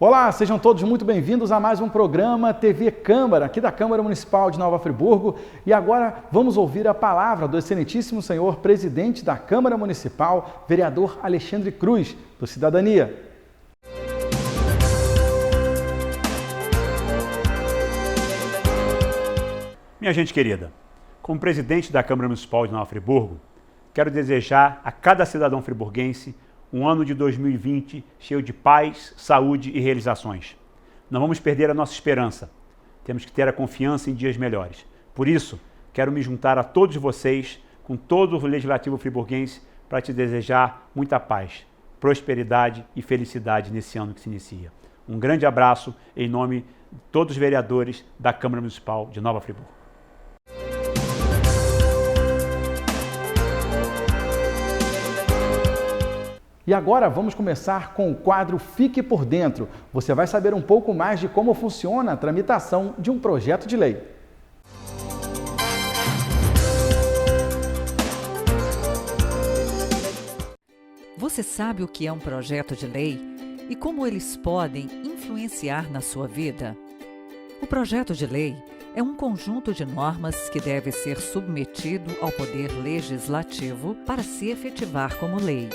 Olá, sejam todos muito bem-vindos a mais um programa TV Câmara, aqui da Câmara Municipal de Nova Friburgo. E agora vamos ouvir a palavra do excelentíssimo senhor presidente da Câmara Municipal, vereador Alexandre Cruz, do Cidadania. Minha gente querida, como presidente da Câmara Municipal de Nova Friburgo, quero desejar a cada cidadão friburguense um ano de 2020 cheio de paz, saúde e realizações. Não vamos perder a nossa esperança. Temos que ter a confiança em dias melhores. Por isso, quero me juntar a todos vocês, com todo o Legislativo friburguense, para te desejar muita paz, prosperidade e felicidade nesse ano que se inicia. Um grande abraço em nome de todos os vereadores da Câmara Municipal de Nova Friburgo. E agora vamos começar com o quadro Fique por Dentro. Você vai saber um pouco mais de como funciona a tramitação de um projeto de lei. Você sabe o que é um projeto de lei e como eles podem influenciar na sua vida? O projeto de lei é um conjunto de normas que deve ser submetido ao Poder Legislativo para se efetivar como lei.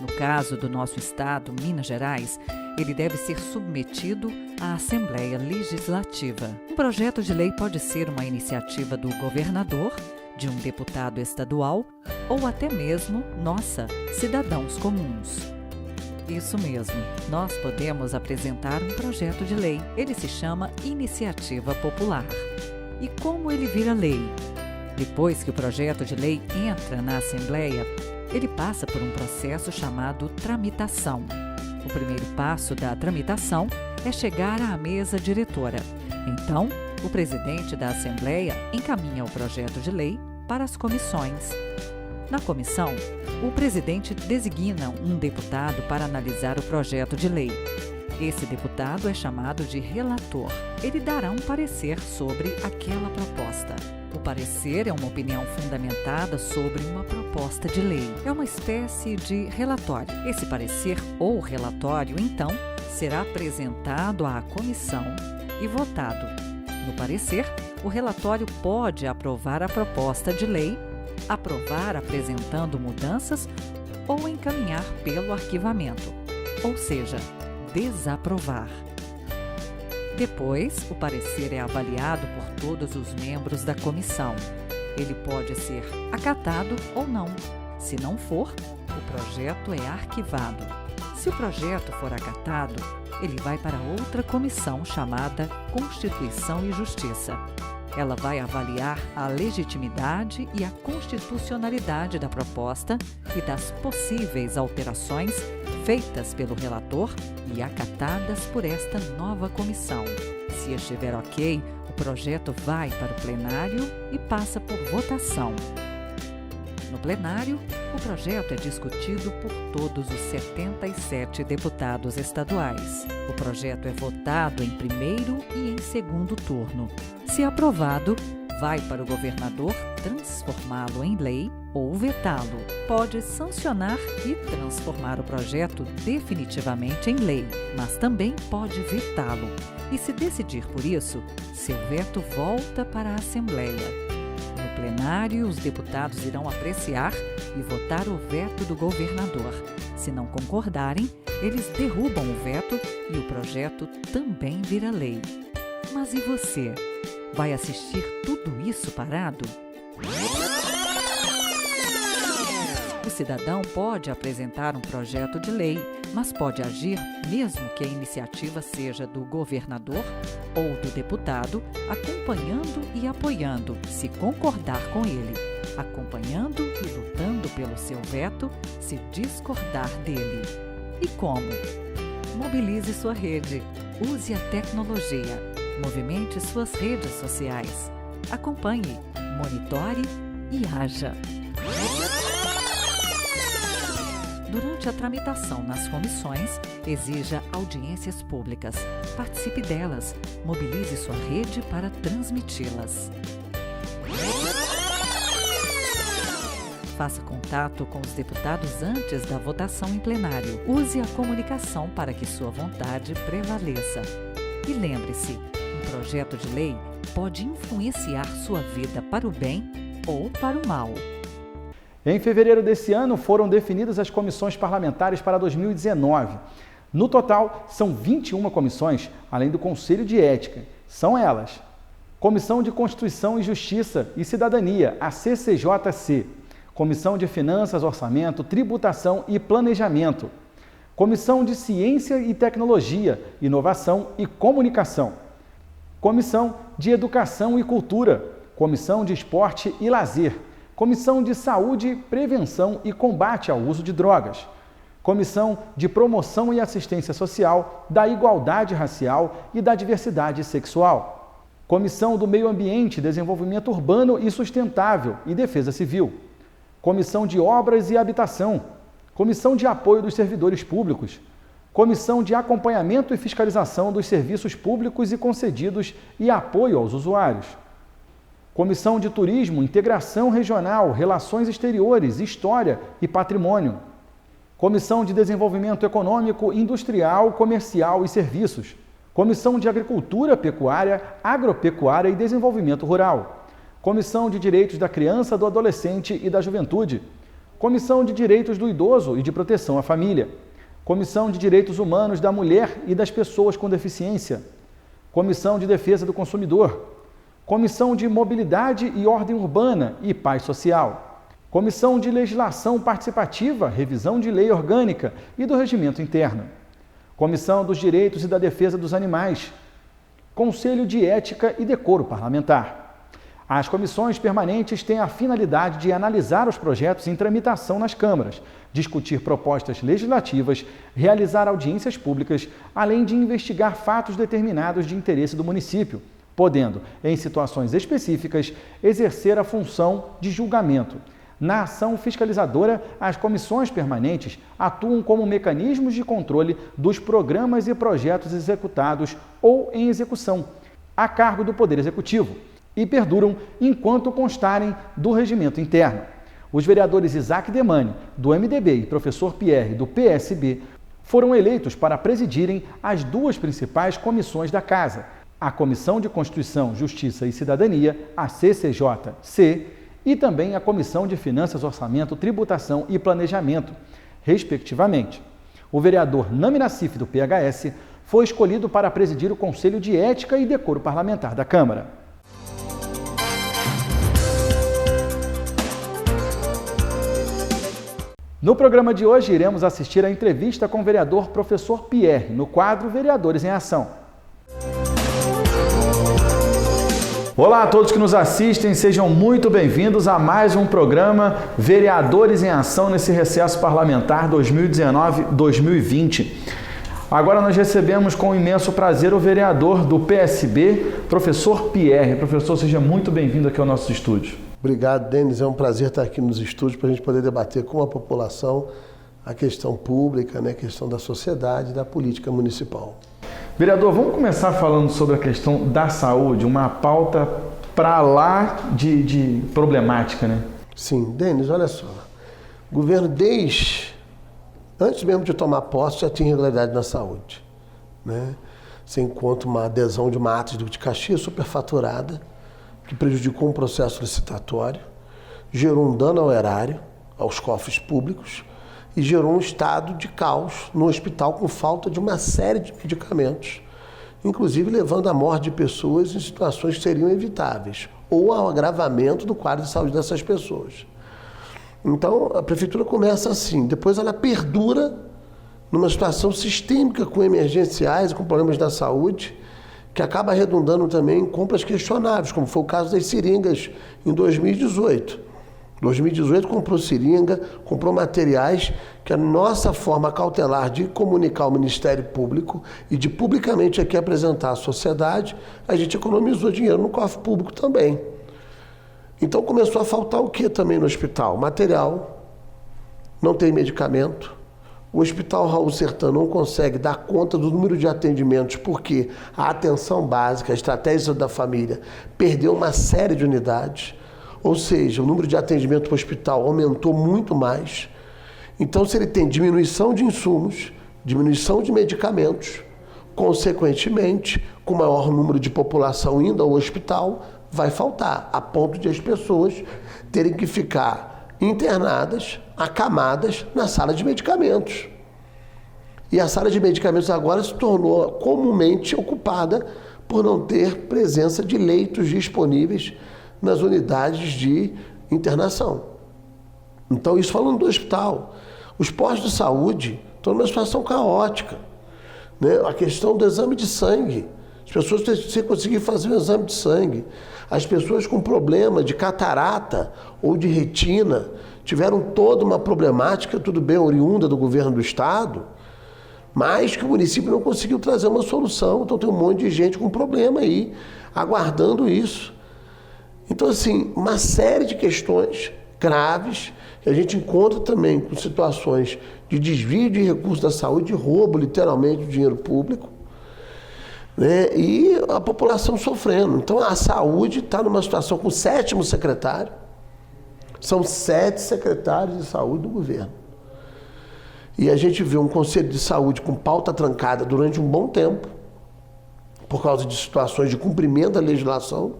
No caso do nosso estado, Minas Gerais, ele deve ser submetido à Assembleia Legislativa. Um projeto de lei pode ser uma iniciativa do governador, de um deputado estadual ou até mesmo nossa, cidadãos comuns. Isso mesmo, nós podemos apresentar um projeto de lei. Ele se chama Iniciativa Popular. E como ele vira lei? Depois que o projeto de lei entra na Assembleia, ele passa por um processo chamado tramitação. O primeiro passo da tramitação é chegar à mesa diretora. Então, o presidente da Assembleia encaminha o projeto de lei para as comissões. Na comissão, o presidente designa um deputado para analisar o projeto de lei. Esse deputado é chamado de relator. Ele dará um parecer sobre aquela proposta. O parecer é uma opinião fundamentada sobre uma proposta de lei. É uma espécie de relatório. Esse parecer ou relatório, então, será apresentado à comissão e votado. No parecer, o relatório pode aprovar a proposta de lei, aprovar apresentando mudanças ou encaminhar pelo arquivamento, ou seja, desaprovar. Depois, o parecer é avaliado por todos os membros da comissão. Ele pode ser acatado ou não. Se não for, o projeto é arquivado. Se o projeto for acatado, ele vai para outra comissão chamada Constituição e Justiça. Ela vai avaliar a legitimidade e a constitucionalidade da proposta e das possíveis alterações feitas pelo relator e acatadas por esta nova comissão. Se estiver ok, o projeto vai para o plenário e passa por votação. No plenário, o projeto é discutido por todos os 77 deputados estaduais. O projeto é votado em primeiro e em segundo turno. Se aprovado, vai para o governador transformá-lo em lei ou vetá-lo. Pode sancionar e transformar o projeto definitivamente em lei, mas também pode vetá-lo. E se decidir por isso, seu veto volta para a Assembleia. No plenário, os deputados irão apreciar e votar o veto do governador. Se não concordarem, eles derrubam o veto e o projeto também vira lei. Mas e você? Vai assistir tudo isso parado? O cidadão pode apresentar um projeto de lei, mas pode agir mesmo que a iniciativa seja do governador ou do deputado, acompanhando e apoiando, se concordar com ele, acompanhando e lutando pelo seu veto, se discordar dele. E como? Mobilize sua rede, use a tecnologia. Movimente suas redes sociais. Acompanhe, monitore e haja. Durante a tramitação nas comissões, exija audiências públicas. Participe delas. Mobilize sua rede para transmiti-las. faça contato com os deputados antes da votação em plenário. Use a comunicação para que sua vontade prevaleça. E lembre-se, um projeto de lei pode influenciar sua vida para o bem ou para o mal. Em fevereiro desse ano, foram definidas as comissões parlamentares para 2019. No total, são 21 comissões, além do Conselho de Ética. São elas: Comissão de Constituição e Justiça e Cidadania, a CCJC. Comissão de Finanças, Orçamento, Tributação e Planejamento. Comissão de Ciência e Tecnologia, Inovação e Comunicação. Comissão de Educação e Cultura. Comissão de Esporte e Lazer. Comissão de Saúde, Prevenção e Combate ao Uso de Drogas. Comissão de Promoção e Assistência Social, da Igualdade Racial e da Diversidade Sexual. Comissão do Meio Ambiente, Desenvolvimento Urbano e Sustentável e Defesa Civil. Comissão de Obras e Habitação. Comissão de Apoio dos Servidores Públicos. Comissão de Acompanhamento e Fiscalização dos Serviços Públicos e Concedidos e Apoio aos Usuários. Comissão de Turismo, Integração Regional, Relações Exteriores, História e Patrimônio. Comissão de Desenvolvimento Econômico, Industrial, Comercial e Serviços. Comissão de Agricultura, Pecuária, Agropecuária e Desenvolvimento Rural. Comissão de Direitos da Criança, do Adolescente e da Juventude. Comissão de Direitos do Idoso e de Proteção à Família. Comissão de Direitos Humanos da Mulher e das Pessoas com Deficiência. Comissão de Defesa do Consumidor. Comissão de Mobilidade e Ordem Urbana e Paz Social. Comissão de Legislação Participativa, Revisão de Lei Orgânica e do Regimento Interno. Comissão dos Direitos e da Defesa dos Animais. Conselho de Ética e Decoro Parlamentar. As comissões permanentes têm a finalidade de analisar os projetos em tramitação nas câmaras, discutir propostas legislativas, realizar audiências públicas, além de investigar fatos determinados de interesse do município, podendo, em situações específicas, exercer a função de julgamento. Na ação fiscalizadora, as comissões permanentes atuam como mecanismos de controle dos programas e projetos executados ou em execução, a cargo do Poder Executivo, e perduram enquanto constarem do regimento interno. Os vereadores Isaac Demani, do MDB, e professor Pierre, do PSB, foram eleitos para presidirem as duas principais comissões da Casa, a Comissão de Constituição, Justiça e Cidadania, a CCJC, e também a Comissão de Finanças, Orçamento, Tributação e Planejamento, respectivamente. O vereador Nami Nassif, do PHS, foi escolhido para presidir o Conselho de Ética e Decoro Parlamentar da Câmara. No programa de hoje, iremos assistir à entrevista com o vereador professor Pierre, no quadro Vereadores em Ação. Olá a todos que nos assistem, sejam muito bem-vindos a mais um programa Vereadores em Ação nesse recesso parlamentar 2019-2020. Agora nós recebemos com imenso prazer o vereador do PSB, professor Pierre. Professor, seja muito bem-vindo aqui ao nosso estúdio. Obrigado, Denis. É um prazer estar aqui nos estúdios para a gente poder debater com a população a questão pública, a questão da sociedade e da política municipal. Vereador, vamos começar falando sobre a questão da saúde, uma pauta para lá de problemática, né? Sim, Denis, olha só. O governo, antes mesmo de tomar posse, já tinha irregularidade na saúde, né? Você encontra uma adesão de uma ata de Caxias superfaturada, que prejudicou um processo licitatório, gerou um dano ao erário, aos cofres públicos, e gerou um estado de caos no hospital com falta de uma série de medicamentos, inclusive levando à morte de pessoas em situações que seriam evitáveis, ou ao agravamento do quadro de saúde dessas pessoas. Então, a prefeitura começa assim, depois ela perdura numa situação sistêmica com emergenciais e com problemas da saúde, que acaba redundando também em compras questionáveis, como foi o caso das seringas em 2018. 2018 comprou seringa, comprou materiais que a nossa forma cautelar de comunicar ao Ministério Público e de publicamente aqui apresentar à sociedade, a gente economizou dinheiro no cofre público também. Então começou a faltar o que também no hospital? Material, não tem medicamento. O Hospital Raul Sertã não consegue dar conta do número de atendimentos porque a atenção básica, a estratégia da família, perdeu uma série de unidades. Ou seja, o número de atendimento para o hospital aumentou muito mais. Então, se ele tem diminuição de insumos, diminuição de medicamentos, consequentemente, com maior número de população indo ao hospital, vai faltar, a ponto de as pessoas terem que ficar internadas, acamadas na sala de medicamentos. E a sala de medicamentos agora se tornou comumente ocupada por não ter presença de leitos disponíveis nas unidades de internação. Então, isso falando do hospital. Os postos de saúde estão numa situação caótica, né? A questão do exame de sangue. As pessoas sem conseguir fazer o exame de sangue. As pessoas com problema de catarata ou de retina tiveram toda uma problemática, tudo bem, oriunda do governo do estado, mas que o município não conseguiu trazer uma solução. Então tem um monte de gente com problema aí, aguardando isso. Então, assim, uma série de questões graves que a gente encontra também com situações de desvio de recursos da saúde, de roubo, literalmente, de dinheiro público, né? E a população sofrendo. Então, a saúde está numa situação com o 7º secretário. São 7 secretários de saúde do governo. E a gente vê um conselho de saúde com pauta trancada durante um bom tempo, por causa de situações de cumprimento da legislação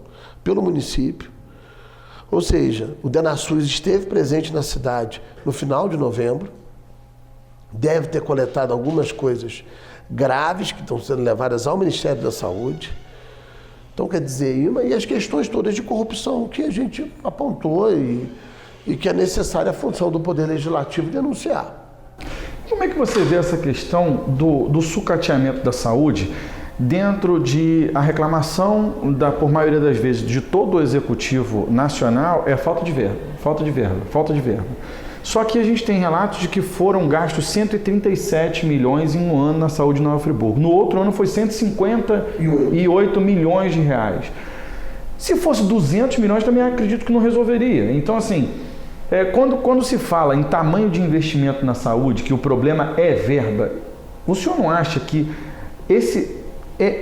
pelo município. Ou seja, o DENASUS esteve presente na cidade no final de novembro, deve ter coletado algumas coisas graves que estão sendo levadas ao Ministério da Saúde. Então, quer dizer, e as questões todas de corrupção que a gente apontou e que é necessária a função do Poder Legislativo denunciar. Como é que você vê essa questão do sucateamento da saúde dentro de a reclamação, por maioria das vezes, de todo o Executivo Nacional é falta de verba. Só que a gente tem relatos de que foram gastos 137 milhões em um ano na saúde de Nova Friburgo. No outro ano foi 158 milhões de reais. Se fosse 200 milhões, também acredito que não resolveria. Então, assim, quando se fala em tamanho de investimento na saúde, que o problema é verba, o senhor não acha que esse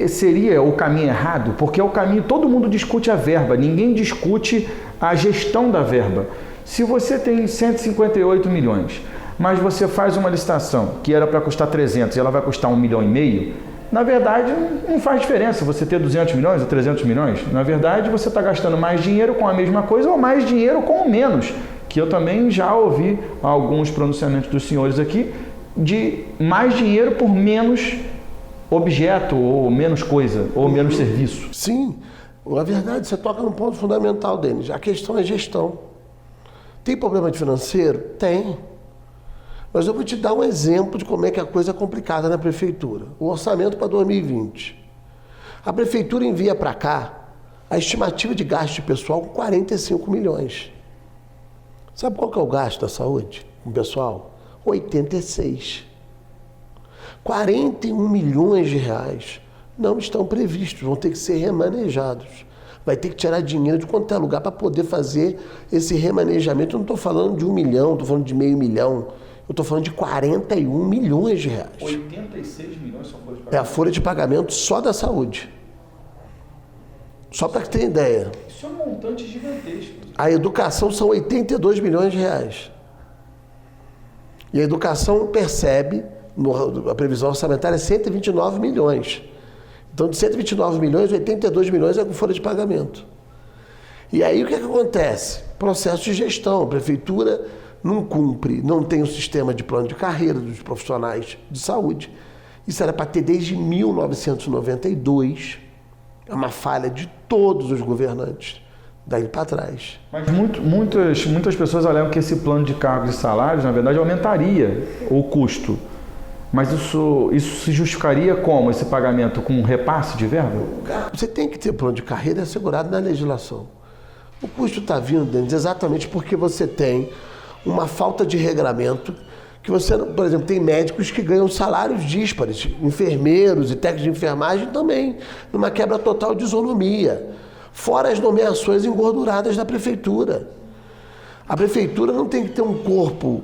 seria o caminho errado? Porque é o caminho, todo mundo discute a verba, ninguém discute a gestão da verba. Se você tem 158 milhões, mas você faz uma licitação que era para custar 300 e ela vai custar 1,5 milhão, na verdade não faz diferença você ter 200 milhões ou 300 milhões. Na verdade você está gastando mais dinheiro com a mesma coisa ou mais dinheiro com menos, que eu também já ouvi alguns pronunciamentos dos senhores aqui, de mais dinheiro por menos objeto, ou menos coisa, ou menos serviço. Sim, na verdade você toca num ponto fundamental, Denis. A questão é gestão. Tem problema de financeiro? Tem. Mas eu vou te dar um exemplo de como é que a coisa é complicada na prefeitura. O orçamento para 2020. A prefeitura envia para cá a estimativa de gasto de pessoal com 45 milhões. Sabe qual que é o gasto da saúde com o pessoal? 86. 41 milhões de reais não estão previstos, vão ter que ser remanejados. Vai ter que tirar dinheiro de quanto é lugar para poder fazer esse remanejamento. Eu não estou falando de 1 milhão, estou falando de meio milhão. Eu estou falando de 41 milhões de reais. 86 milhões só folha de pagamento? É a folha de pagamento só da saúde. Só para que tenha ideia. Isso é um montante gigantesco. A educação são 82 milhões de reais. E a educação percebe, a previsão orçamentária é 129 milhões. Então, de 129 milhões, 82 milhões é com folha de pagamento. E aí, o que acontece? Processo de gestão. A prefeitura não cumpre, não tem um sistema de plano de carreira dos profissionais de saúde. Isso era para ter desde 1992. É uma falha de todos os governantes daí para trás. Mas muitas pessoas alegam que esse plano de cargos e salários, na verdade, aumentaria o custo. Mas isso se justificaria como esse pagamento? Com um repasse de verba? Você tem que ter plano de carreira assegurado na legislação. O custo está vindo, Denis, exatamente porque você tem uma falta de regramento, que você, por exemplo, tem médicos que ganham salários díspares, enfermeiros e técnicos de enfermagem também, numa quebra total de isonomia. Fora as nomeações engorduradas da prefeitura. A prefeitura não tem que ter um corpo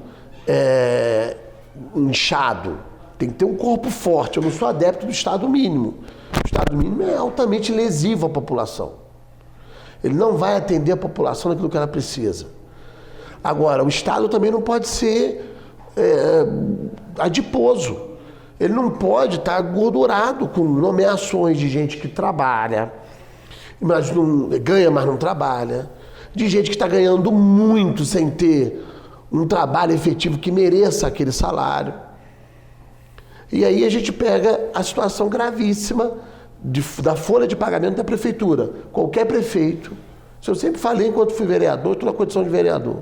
inchado. Tem que ter um corpo forte. Eu não sou adepto do Estado mínimo. O Estado mínimo é altamente lesivo à população. Ele não vai atender a população naquilo que ela precisa. Agora, o Estado também não pode ser adiposo. Ele não pode estar gordurado com nomeações de gente que trabalha, mas não ganha, mas não trabalha, de gente que está ganhando muito sem ter um trabalho efetivo que mereça aquele salário. E aí a gente pega a situação gravíssima da folha de pagamento da prefeitura. Qualquer prefeito, isso eu sempre falei enquanto fui vereador, estou na condição de vereador.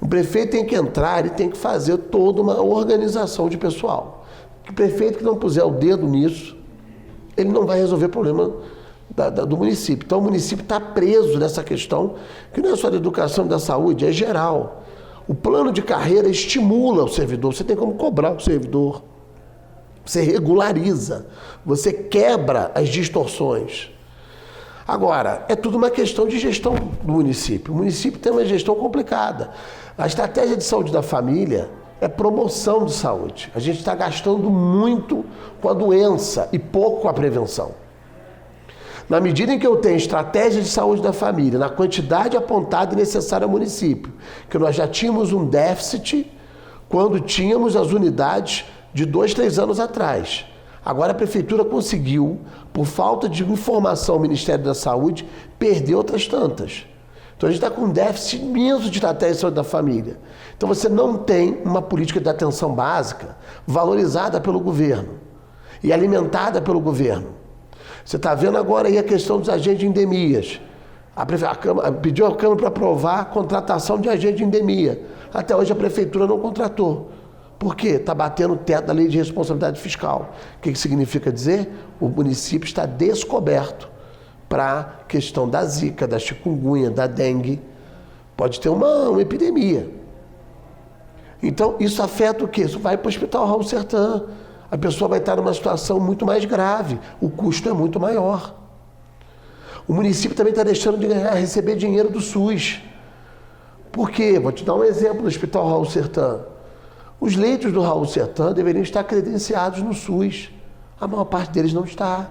O prefeito tem que entrar e tem que fazer toda uma organização de pessoal. O prefeito que não puser o dedo nisso, ele não vai resolver o problema do município. Então o município está preso nessa questão, que não é só da educação e da saúde, é geral. O plano de carreira estimula o servidor, você tem como cobrar o servidor. Você regulariza, você quebra as distorções. Agora, é tudo uma questão de gestão do município. O município tem uma gestão complicada. A estratégia de saúde da família é promoção de saúde. A gente está gastando muito com a doença e pouco com a prevenção. Na medida em que eu tenho estratégia de saúde da família, na quantidade apontada e necessária ao município, que nós já tínhamos um déficit quando tínhamos as unidades de 2, 3 anos atrás. Agora a prefeitura conseguiu, por falta de informação ao Ministério da Saúde, perder outras tantas. Então a gente está com um déficit imenso de estratégia de saúde da família. Então você não tem uma política de atenção básica valorizada pelo governo e alimentada pelo governo. Você está vendo agora aí a questão dos agentes de endemias. A Câmara pediu à Câmara para aprovar a contratação de agente de endemia. Até hoje a prefeitura não contratou. Por quê? Está batendo o teto da lei de responsabilidade fiscal. O que significa dizer? O município está descoberto para a questão da zika, da chikungunya, da dengue. Pode ter uma epidemia. Então, isso afeta o quê? Isso vai para o Hospital Raul Sertã. A pessoa vai estar numa situação muito mais grave. O custo é muito maior. O município também está deixando de receber dinheiro do SUS. Por quê? Vou te dar um exemplo do Hospital Raul Sertã. Os leitos do Raul Sertã deveriam estar credenciados no SUS. A maior parte deles não está.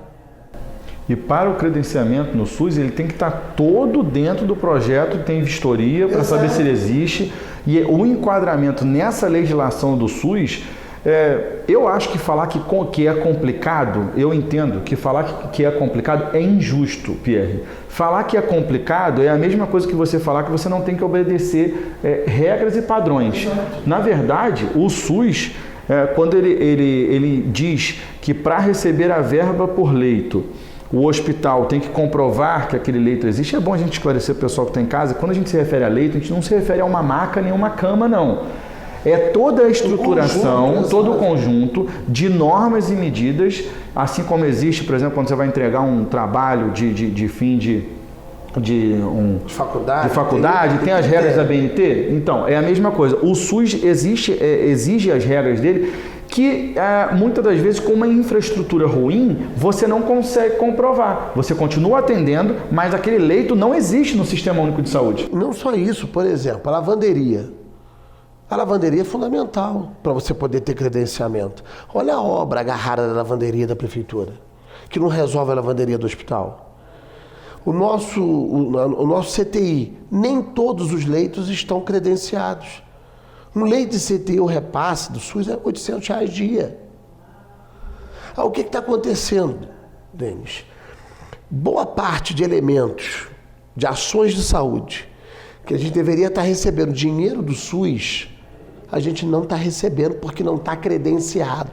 E para o credenciamento no SUS, ele tem que estar todo dentro do projeto, tem vistoria para saber se ele existe. E o enquadramento nessa legislação do SUS, eu acho que falar que é complicado, eu entendo que falar que é complicado é injusto, Pierre. Falar que é complicado é a mesma coisa que você falar que você não tem que obedecer regras e padrões. Na verdade, o SUS, quando ele diz que para receber a verba por leito, o hospital tem que comprovar que aquele leito existe, é bom a gente esclarecer para o pessoal que está em casa, quando a gente se refere a leito, a gente não se refere a uma maca nem uma cama, não. É toda a estruturação, todo o conjunto de normas e medidas, assim como existe, por exemplo, quando você vai entregar um trabalho de fim de faculdade, tem as regras da BNT. Então, é a mesma coisa. O SUS exige as regras dele, que muitas das vezes, com uma infraestrutura ruim, você não consegue comprovar. Você continua atendendo, mas aquele leito não existe no Sistema Único de Saúde. Não só isso, por exemplo, a lavanderia. A lavanderia é fundamental para você poder ter credenciamento. Olha a obra agarrada da lavanderia da prefeitura, que não resolve a lavanderia do hospital. O nosso CTI, nem todos os leitos estão credenciados. Um leito de CTI, o repasse do SUS é R$800 dia. O que está acontecendo, Denis? Boa parte de elementos, de ações de saúde, que a gente deveria estar recebendo dinheiro do SUS, a gente não está recebendo porque não está credenciado.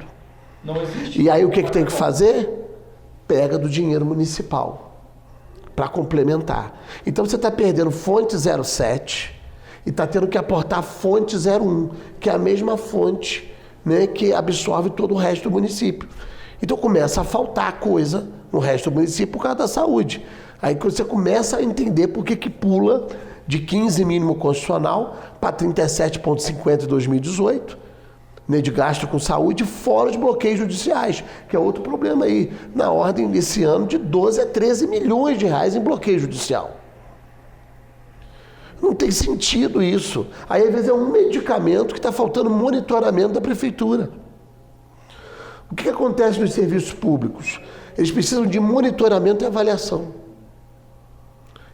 Não existe. E aí o que tem que fazer? Pega do dinheiro municipal para complementar. Então você está perdendo fonte 07 e está tendo que aportar fonte 01, que é a mesma fonte, né, que absorve todo o resto do município. Então começa a faltar coisa no resto do município por causa da saúde. Aí você começa a entender por que pula de 15 mínimo constitucional para 37,50 em 2018, né, de gasto com saúde, fora os bloqueios judiciais, que é outro problema aí, na ordem desse ano de 12 a 13 milhões de reais em bloqueio judicial. Não tem sentido isso. Aí, às vezes, é um medicamento que está faltando monitoramento da prefeitura. O que acontece nos serviços públicos? Eles precisam de monitoramento e avaliação.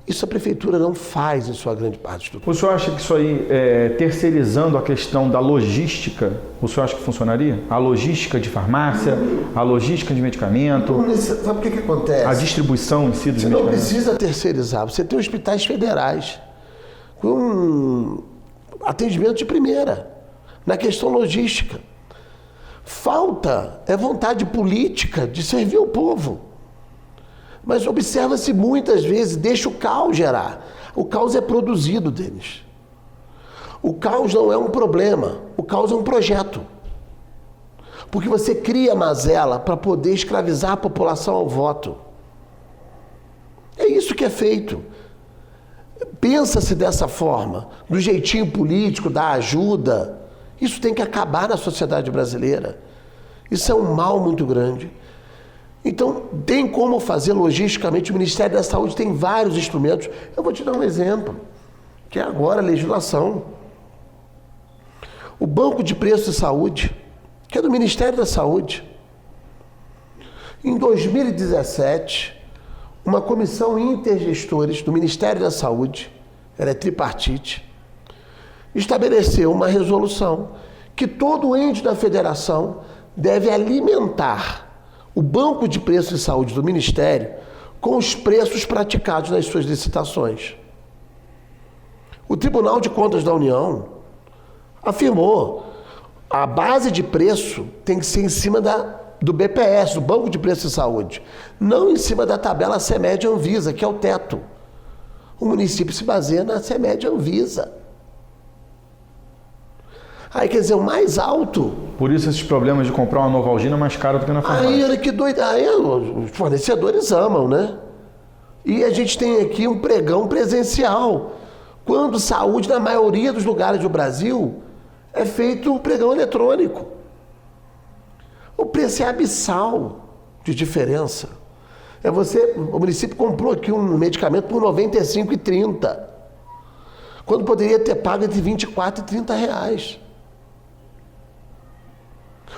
Isso a prefeitura não faz em sua grande parte do tempo. O senhor acha que isso aí, terceirizando a questão da logística, o senhor acha que funcionaria? A logística de farmácia, a logística de medicamento, Sabe o que acontece? a distribuição em si dos Você não medicamentos? precisa terceirizar. Você tem hospitais federais com atendimento de primeira, na questão logística. Falta vontade política de servir o povo. Mas observa-se muitas vezes, deixa o caos gerar. O caos é produzido, Denis. O caos não é um problema, o caos é um projeto. Porque você cria mazela para poder escravizar a população ao voto. É isso que é feito. Pensa-se dessa forma, do jeitinho político, da ajuda. Isso tem que acabar na sociedade brasileira. Isso é um mal muito grande. Então, tem como fazer logisticamente. O Ministério da Saúde tem vários instrumentos. Eu vou te dar um exemplo, que é agora a legislação. O Banco de Preços de Saúde, que é do Ministério da Saúde. Em 2017, uma comissão intergestores do Ministério da Saúde, ela é tripartite, estabeleceu uma resolução que todo ente da federação deve alimentar o Banco de Preços de Saúde do Ministério com os preços praticados nas suas licitações. O Tribunal de Contas da União afirmou que a base de preço tem que ser em cima do BPS, do Banco de Preços de Saúde, não em cima da tabela CEMED-Anvisa, que é o teto. O município se baseia na CEMED-Anvisa. Aí, quer dizer, o mais alto... Por isso esses problemas de comprar uma Novalgina é mais caro do que na farmácia. Aí, olha que doido. Aí, os fornecedores amam, né? E a gente tem aqui um pregão presencial. Quando saúde, na maioria dos lugares do Brasil, é feito um pregão eletrônico. O preço é abissal de diferença. O município comprou aqui um medicamento por R$ 95,30, quando poderia ter pago entre R$ 24 e R$ 30 reais.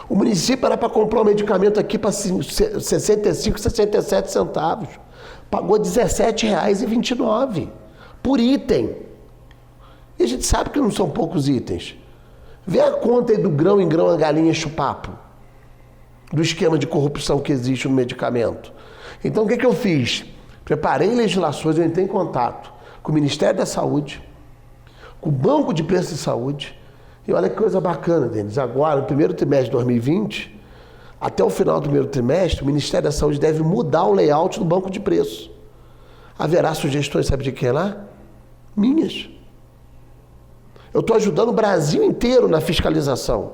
O município era para comprar um medicamento aqui para 65, 67 centavos. Pagou R$ 17,29 por item. E a gente sabe que não são poucos itens. Vê a conta aí do grão em grão, a galinha enche o papo. Do esquema de corrupção que existe no medicamento. Então, o que eu fiz? Preparei legislações, eu entrei em contato com o Ministério da Saúde, com o Banco de Preços de Saúde. E olha que coisa bacana, Denis. Agora, no primeiro trimestre de 2020, até o final do primeiro trimestre, o Ministério da Saúde deve mudar o layout do banco de preços. Haverá sugestões, sabe de quem lá? Minhas. Eu estou ajudando o Brasil inteiro na fiscalização,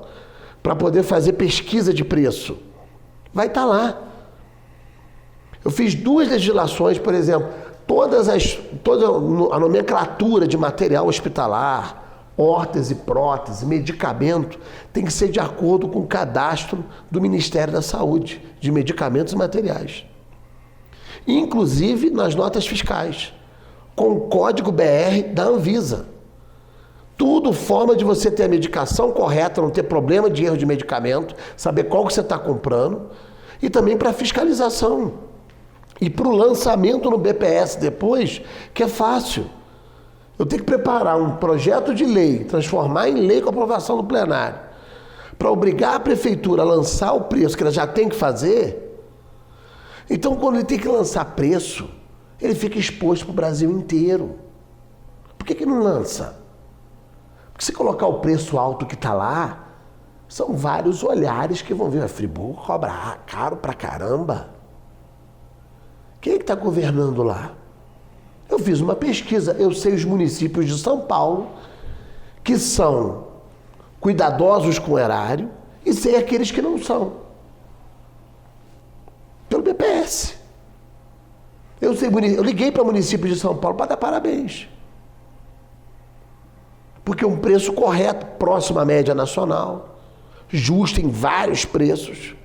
para poder fazer pesquisa de preço. Vai estar lá. Eu fiz 2 legislações, por exemplo, toda a nomenclatura de material hospitalar, órtese, prótese, medicamento, tem que ser de acordo com o cadastro do Ministério da Saúde, de medicamentos e materiais. Inclusive nas notas fiscais, com o código BR da Anvisa. Tudo forma de você ter a medicação correta, não ter problema de erro de medicamento, saber qual que você está comprando, e também para fiscalização. E para o lançamento no BPS depois, que é fácil. Eu tenho que preparar um projeto de lei, transformar em lei com aprovação do plenário, para obrigar a prefeitura a lançar o preço que ela já tem que fazer. Então, quando ele tem que lançar preço, ele fica exposto para o Brasil inteiro. Por que não lança? Porque se colocar o preço alto que está lá, são vários olhares que vão ver. A Friburgo cobra caro pra caramba. Quem é que está governando lá? Eu fiz uma pesquisa, eu sei os municípios de São Paulo que são cuidadosos com o erário e sei aqueles que não são. Pelo BPS. Eu liguei para o município de São Paulo para dar parabéns. Porque é um preço correto, próximo à média nacional, justo em vários preços.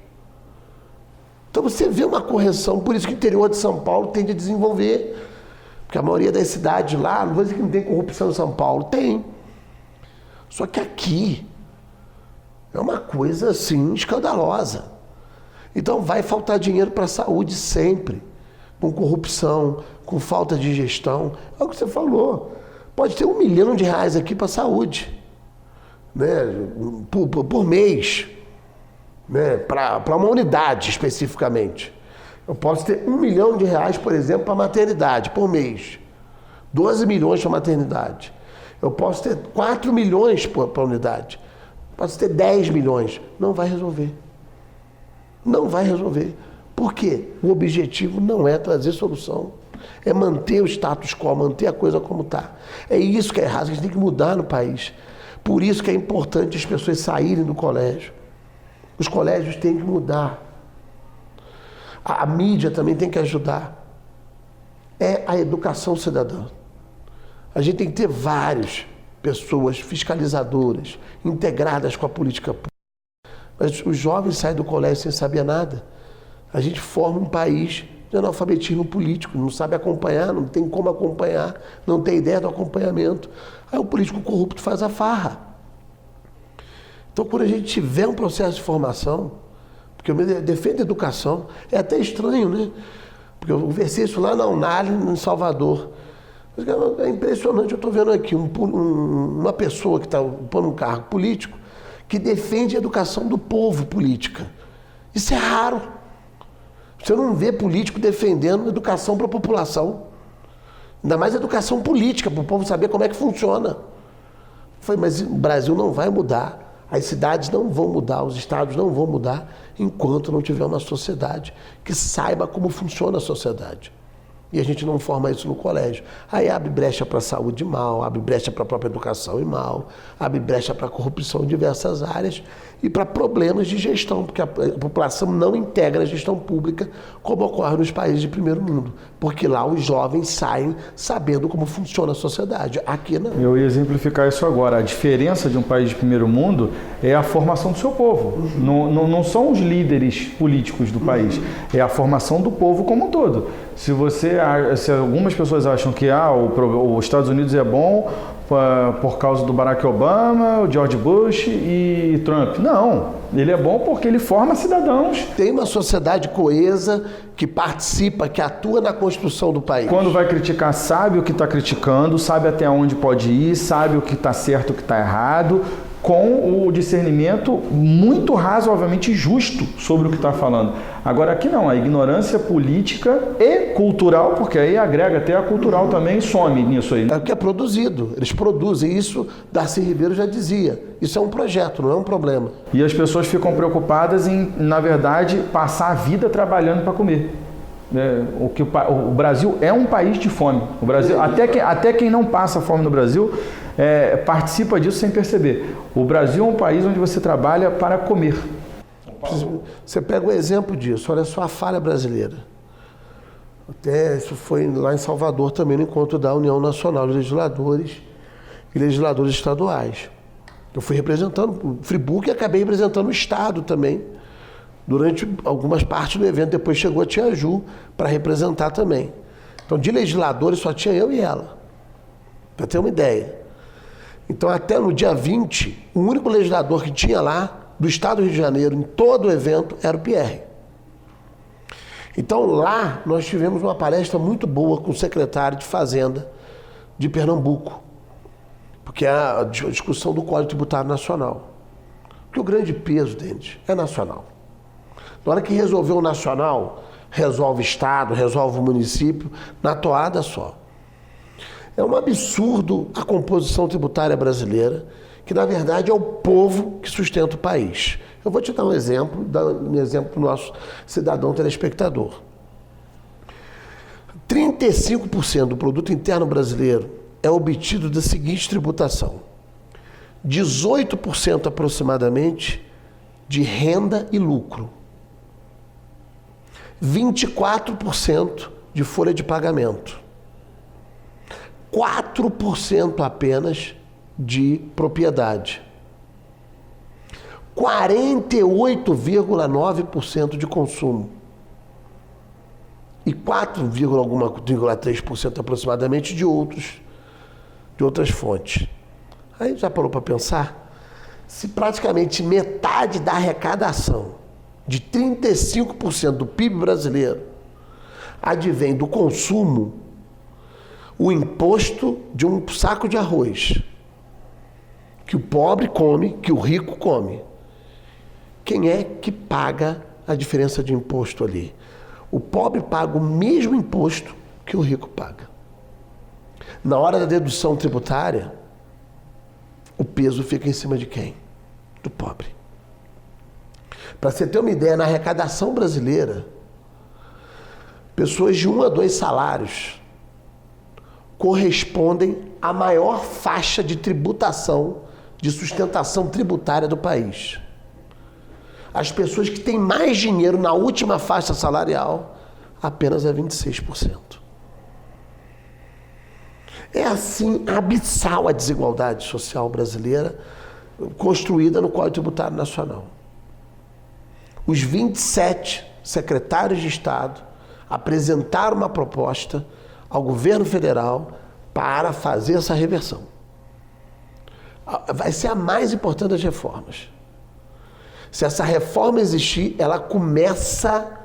Então você vê uma correção, por isso que o interior de São Paulo tende a desenvolver. Porque a maioria das cidades lá, não vou dizer que não tem corrupção em São Paulo, tem. Só que aqui é uma coisa assim escandalosa. Então vai faltar dinheiro para a saúde sempre. com corrupção, com falta de gestão. É o que você falou. Pode ter R$1 milhão aqui para a saúde, né? por mês, né? Para uma unidade especificamente. Eu posso ter R$1 milhão, por exemplo, para maternidade, por mês. 12 milhões para maternidade. Eu posso ter 4 milhões para unidade. Posso ter 10 milhões. Não vai resolver. Não vai resolver. Por quê? O objetivo não é trazer solução. É manter o status quo, manter a coisa como está. É isso que é errado, que a gente tem que mudar no país. Por isso que é importante as pessoas saírem do colégio. Os colégios têm que mudar. A mídia também tem que ajudar. É a educação cidadã. A gente tem que ter várias pessoas fiscalizadoras, integradas com a política pública. Mas os jovens saem do colégio sem saber nada. A gente forma um país de analfabetismo político, não sabe acompanhar, não tem como acompanhar, não tem ideia do acompanhamento. Aí o político corrupto faz a farra. Então, quando a gente tiver um processo de formação, porque eu defendo a educação, é até estranho, né? Porque eu versei isso lá na Unal, em Salvador. É impressionante, eu estou vendo aqui uma pessoa que está pondo um cargo político que defende a educação do povo política. Isso é raro. Você não vê político defendendo educação para a população. Ainda mais educação política, para o povo saber como é que funciona. Eu falei, mas o Brasil não vai mudar. As cidades não vão mudar, os estados não vão mudar enquanto não tiver uma sociedade que saiba como funciona a sociedade. E a gente não forma isso no colégio. Aí abre brecha para a saúde mal, abre brecha para a própria educação e mal, abre brecha para a corrupção em diversas áreas e para problemas de gestão, porque a população não integra a gestão pública como ocorre nos países de primeiro mundo, porque lá os jovens saem sabendo como funciona a sociedade. Aqui não. Eu ia exemplificar isso agora. A diferença de um país de primeiro mundo é a formação do seu povo. Não são os líderes políticos do país, é a formação do povo como um todo. Se algumas pessoas acham que os Estados Unidos é bom por causa do Barack Obama, o George Bush e Trump. Não, ele é bom porque ele forma cidadãos. Tem uma sociedade coesa que participa, que atua na construção do país. Quando vai criticar, sabe o que está criticando, sabe até onde pode ir, sabe o que está certo e o que está errado, com o discernimento muito razoavelmente justo sobre o que está falando. Agora aqui não, a ignorância política e cultural, porque aí agrega até a cultural também e some nisso aí. É o que é produzido, eles produzem isso, Darcy Ribeiro já dizia, isso é um projeto, não é um problema. E as pessoas ficam preocupadas em, na verdade, passar a vida trabalhando para comer. O Brasil é um país de fome. O Brasil, até quem não passa fome no Brasil participa disso sem perceber. O Brasil é um país onde você trabalha para comer. Você pega o exemplo disso, olha só a falha brasileira. Até isso foi lá em Salvador também, no encontro da União Nacional de Legisladores e Legisladores Estaduais. Eu fui representando o Friburgo e acabei representando o Estado também, durante algumas partes do evento. Depois chegou a tia Ju para representar também. Então, de legisladores, só tinha eu e ela, para ter uma ideia. Então, até no dia 20, o único legislador que tinha lá, do Estado do Rio de Janeiro, em todo o evento, era o Pierre. Então, lá, nós tivemos uma palestra muito boa com o secretário de Fazenda de Pernambuco, porque é a discussão do Código Tributário Nacional. Porque o grande peso deles é nacional. Na hora que resolveu o nacional, resolve o Estado, resolve o município, na toada só. É um absurdo a composição tributária brasileira, que na verdade é o povo que sustenta o país. Eu vou te dar um exemplo para o nosso cidadão telespectador. 35% do produto interno brasileiro é obtido da seguinte tributação: 18% aproximadamente de renda e lucro, 24% de folha de pagamento, 4% apenas de propriedade, 48,9% de consumo e 4,3% aproximadamente de outras fontes. Aí já parou para pensar? Se praticamente metade da arrecadação de 35% do PIB brasileiro, advém do consumo o imposto de um saco de arroz que o pobre come, que o rico come. Quem é que paga a diferença de imposto ali? O pobre paga o mesmo imposto que o rico paga. Na hora da dedução tributária, o peso fica em cima de quem? Do pobre. Para você ter uma ideia, na arrecadação brasileira, pessoas de 1 a 2 salários correspondem à maior faixa de tributação, de sustentação tributária do país. As pessoas que têm mais dinheiro na última faixa salarial, apenas é 26%. É assim abissal a desigualdade social brasileira construída no Código Tributário Nacional. Os 27 secretários de Estado apresentaram uma proposta ao governo federal para fazer essa reversão. Vai ser a mais importante das reformas. Se essa reforma existir, ela começa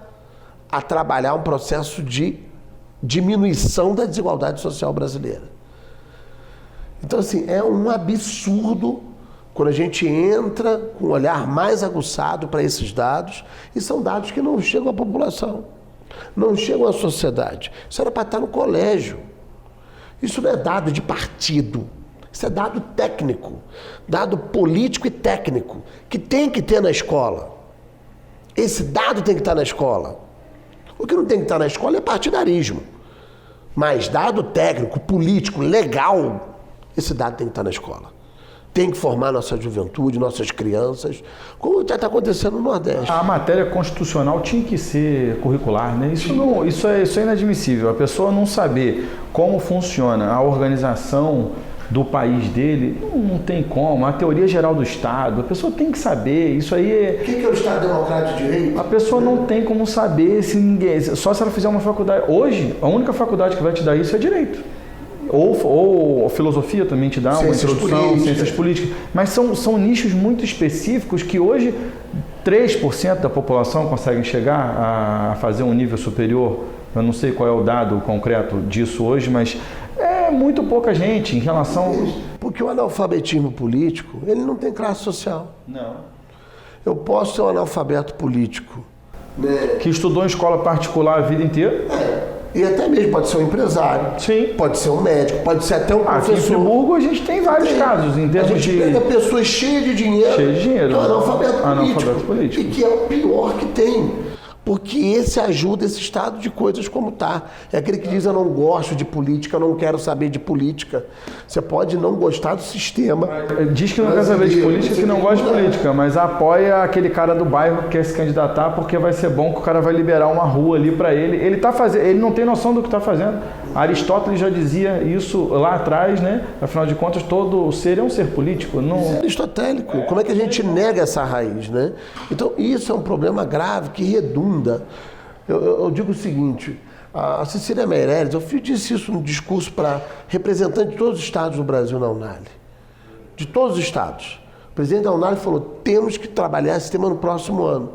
a trabalhar um processo de diminuição da desigualdade social brasileira. Então, assim, é um absurdo quando a gente entra com um olhar mais aguçado para esses dados, e são dados que não chegam à população, não chegam à sociedade. Isso era para estar no colégio. Isso não é dado de partido. Isso é dado técnico, dado político e técnico, que tem que ter na escola. Esse dado tem que estar na escola. O que não tem que estar na escola é partidarismo. Mas dado técnico, político, legal, esse dado tem que estar na escola. Tem que formar nossa juventude, nossas crianças, como já está acontecendo no Nordeste. A matéria constitucional tinha que ser curricular, né? Isso é inadmissível. A pessoa não saber como funciona a organização do país dele, não tem como. A teoria geral do Estado, a pessoa tem que saber. Isso aí é... O que é o Estado Democrático de Direito? A pessoa não tem como saber se ninguém... Só se ela fizer uma faculdade. Hoje, a única faculdade que vai te dar isso é Direito. Ou filosofia também te dá ciências uma introdução, políticas. ciências políticas. Mas são nichos muito específicos que hoje 3% da população conseguem chegar a fazer um nível superior. Eu não sei qual é o dado concreto disso hoje, mas é muito pouca gente em relação... Porque o analfabetismo político, ele não tem classe social. Não. Eu posso ser um analfabeto político, né? Que estudou em escola particular a vida inteira. E até mesmo pode ser um empresário, Sim. pode ser um médico, pode ser até um Aqui em professor. Friburgo a gente tem vários casos em A termos gente de... pega pessoas cheias de dinheiro, que é um analfabeto político, e que é o pior que tem. Porque esse ajuda esse estado de coisas como está. É aquele que diz: eu não gosto de política, eu não quero saber de política. Você pode não gostar do sistema. Diz que não quer saber de política, que não gosta de política, mas apoia aquele cara do bairro que quer se candidatar porque vai ser bom que o cara vai liberar uma rua ali para ele. Ele não tem noção do que está fazendo. Aristóteles já dizia isso lá atrás, né? Afinal de contas, todo ser é um ser político. Não... Isso é aristotélico. Como é que a gente nega essa raiz, né? Então, isso é um problema grave que redunda. Eu digo o seguinte: a Cecília Meirelles, eu disse isso no discurso para representantes de todos os estados do Brasil na Unali. De todos os estados. O presidente da Unali falou: temos que trabalhar esse tema no próximo ano.